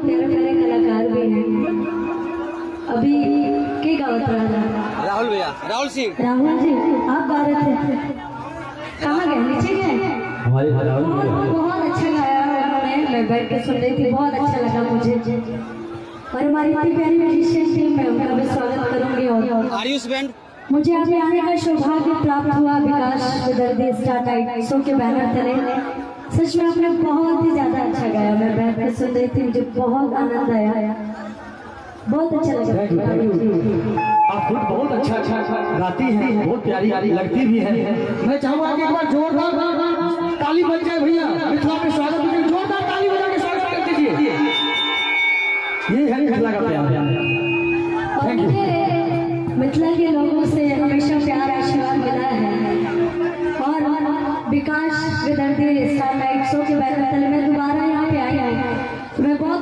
प्यारे प्यारे कलाकार भी हैं। अभी के गावत रहा राहुल भैया, राहुल सिंह। राहुल जी आप गा रहे थे, कहाँ गए? नीचे गए? हमारे बहुत अच्छा गाया उन्होंने, मैं बैठ के सुन रही थी, बहुत अच्छा लगा मुझे। और हमारी इतनी प्यारी म्यूजिशियन टीम में उनका भी स्वागत करूंगी। और आयुष बैंड। मुझे यहाँ आने का सौभाग्य प्राप्त हुआ विकास विदर्दी स्टार नाइट शो के बैनर तले। सच में आपने बहुत ही ज्यादा अच्छा गाया, मैं बैठ के सुन रही थी, मुझे बहुत आनंद आया, बहुत अच्छा लगा। आप खुद बहुत अच्छा गाती हैं, बहुत प्यारी लगती भी है। मैं चाहूंगा कि एक बार जोरदार ताली बज जाए भैया, मिथिला में स्वागत कीजिए, जोरदार ताली बजा के स्वागत कर दीजिए। ये है मिथिला का प्यार। और मुझे मिथिला के लोगों से हमेशा प्यार आशीर्वाद मिला है। और विकास विदर्दी स्टार नाइट शो के बैनर तले मैं दोबारा यहाँ पे आई हूँ, मैं बहुत